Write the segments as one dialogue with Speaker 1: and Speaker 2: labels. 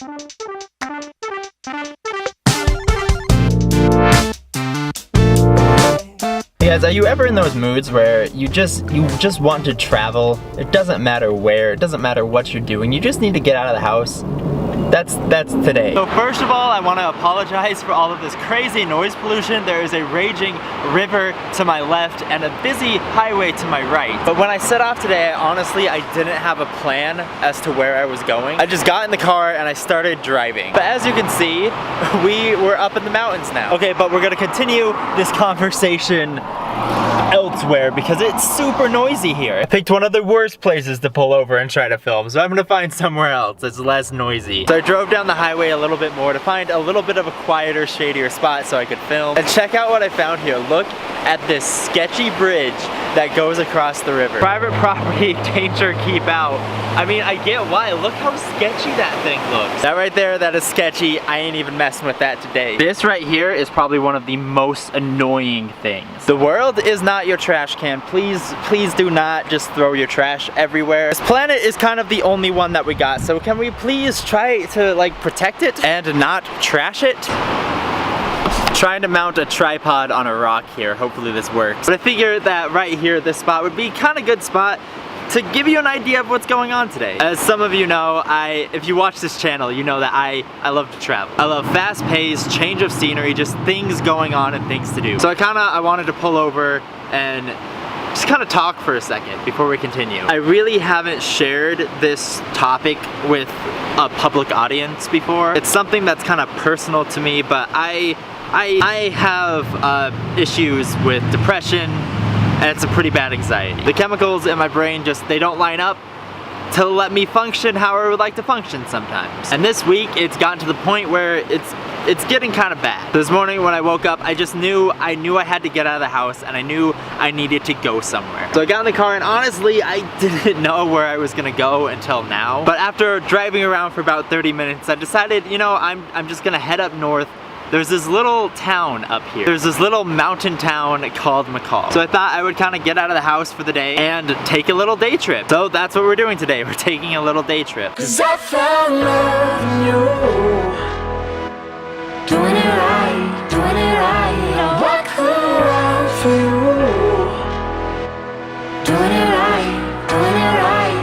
Speaker 1: Hey guys, are you ever in those moods where you just want to travel? It doesn't matter where, it doesn't matter what you're doing, you just need to get out of the house. That's today. So first of all, I want to apologize for all of this crazy noise pollution. There is a raging river to my left and a busy highway to my right. But when I set off today, honestly, I didn't have a plan as to where I was going. I just got in the car and I started driving. But as you can see, we were up in the mountains now. Okay, but we're gonna continue this conversation elsewhere because it's super noisy here. I picked one of the worst places to pull over and try to film, so I'm gonna find somewhere else that's less noisy. So I drove down the highway a little bit more to find a little bit of a quieter, shadier spot so I could film. And check out what I found here. Look at this sketchy bridge that goes across the river. Private property, danger, keep out. I mean, I get why. Look how sketchy that thing looks. That right there, that is sketchy. I ain't even messing with that today. This right here is probably one of the most annoying things. The world is not your trash can. Please do not just throw your trash everywhere. This planet is kind of the only one that we got, so can we please try to like protect it and not trash it? Trying to mount a tripod on a rock here. Hopefully this works. But I figured that right here, this spot would be kind of good spot to give you an idea of what's going on today. As some of you know, if you watch this channel, you know that I love to travel. I love fast pace, change of scenery, just things going on and things to do. So I wanted to pull over and just kind of talk for a second before we continue. I really haven't shared this topic with a public audience before. It's something that's kind of personal to me, but I have issues with depression, and it's a pretty bad anxiety. The chemicals in my brain they don't line up to let me function how I would like to function sometimes. And this week, it's gotten to the point where it's getting kind of bad. This morning when I woke up, I knew I had to get out of the house, and I knew I needed to go somewhere. So I got in the car, and honestly, I didn't know where I was gonna go until now. But after driving around for about 30 minutes, I decided, you know, I'm just gonna head up north. There's this little town up here. There's this little mountain town called McCall. So I thought I would kind of get out of the house for the day and take a little day trip. So that's what we're doing today. We're taking a little day trip.
Speaker 2: 'Cause I found love in you. Doing it right, doing it right. I'll walk around for you. Doing it right, doing it right.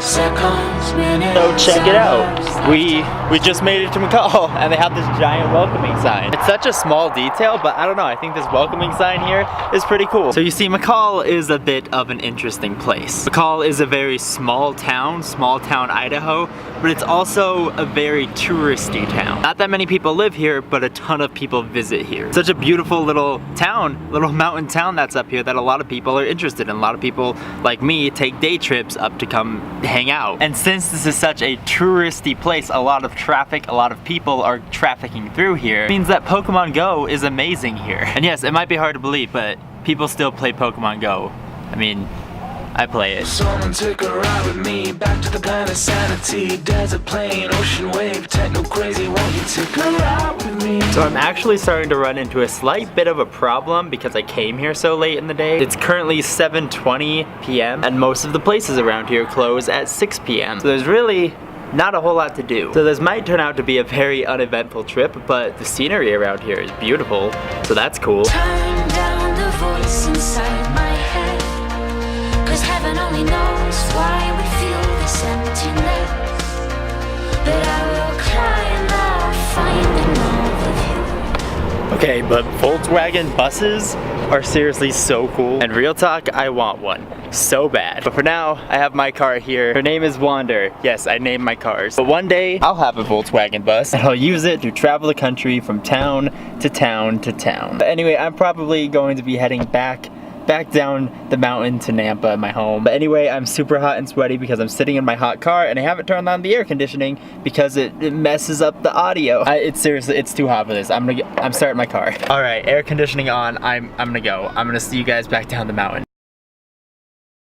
Speaker 2: Seconds, minutes.
Speaker 1: So check it out. We just made it to McCall, and they have this giant welcoming sign. It's such a small detail, but I don't know, I think this welcoming sign here is pretty cool. So you see, McCall is a bit of an interesting place. McCall is a very small town, Idaho, but it's also a very touristy town. Not that many people live here, but a ton of people visit here. Such a beautiful little town, little mountain town that's up here that a lot of people are interested in. A lot of people, like me, take day trips up to come hang out. And since this is such a touristy place, a lot of traffic, a lot of people are trafficking through here. It means that Pokemon Go is amazing here. And yes, it might be hard to believe, but people still play Pokemon Go. I mean, I play it.
Speaker 2: Someone take a ride with me back to the planet sanity. Desert plain, ocean wave, techno crazy. Won't you take a ride with me?
Speaker 1: So I'm actually starting to run into a slight bit of a problem because I came here so late in the day. It's currently 7:20 p.m. and most of the places around here close at 6 p.m. So there's really not a whole lot to do. So this might turn out to be a very uneventful trip, but the scenery around here is beautiful, so that's cool.
Speaker 2: Turn down the voice inside my head, 'cause heaven only knows why we feel this emptiness. But I will climb out, finding all of you.
Speaker 1: Okay, but Volkswagen buses are seriously so cool. And real talk, I want one so bad. But for now, I have my car here. Her name is Wander. Yes, I named my cars. But one day, I'll have a Volkswagen bus, and I'll use it to travel the country from town to town to town. But anyway, I'm probably going to be heading back down the mountain to Nampa, my home. But anyway, I'm super hot and sweaty because I'm sitting in my hot car and I haven't turned on the air conditioning because it messes up the audio. It's seriously, it's too hot for this. I'm starting my car. All right, air conditioning on. I'm gonna go. I'm gonna see you guys back down the mountain.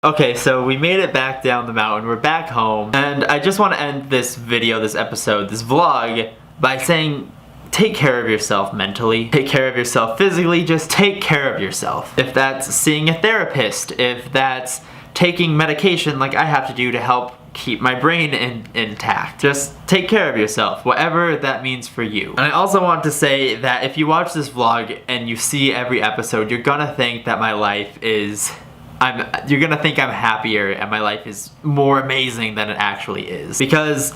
Speaker 1: Okay, so we made it back down the mountain. We're back home, and I just want to end this video, this episode, this vlog by saying, take care of yourself mentally, take care of yourself physically, just take care of yourself. If that's seeing a therapist, if that's taking medication like I have to do to help keep my brain intact. Just take care of yourself, whatever that means for you. And I also want to say that if you watch this vlog and you see every episode, you're gonna think that my life is you're gonna think I'm happier and my life is more amazing than it actually is. Because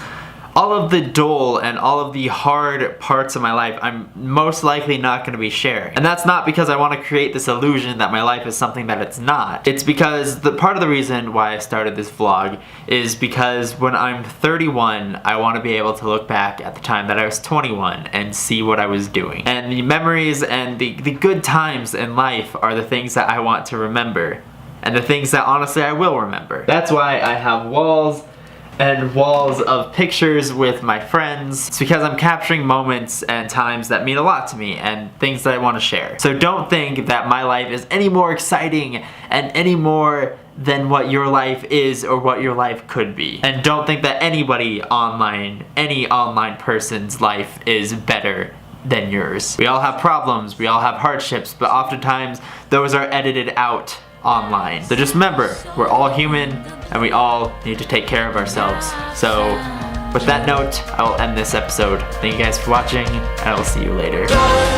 Speaker 1: all of the dull and all of the hard parts of my life, I'm most likely not going to be sharing. And that's not because I want to create this illusion that my life is something that it's not. It's because part of the reason why I started this vlog is because when I'm 31, I want to be able to look back at the time that I was 21 and see what I was doing. And the memories and the good times in life are the things that I want to remember. And the things that honestly I will remember. That's why I have walls and walls of pictures with my friends. It's because I'm capturing moments and times that mean a lot to me and things that I want to share. So don't think that my life is any more exciting and any more than what your life is or what your life could be. And don't think that any online person's life is better than yours. We all have problems, we all have hardships, but oftentimes those are edited out online. So just remember, we're all human and we all need to take care of ourselves. So with that note, I will end this episode. Thank you guys for watching and I will see you later.
Speaker 2: Darling,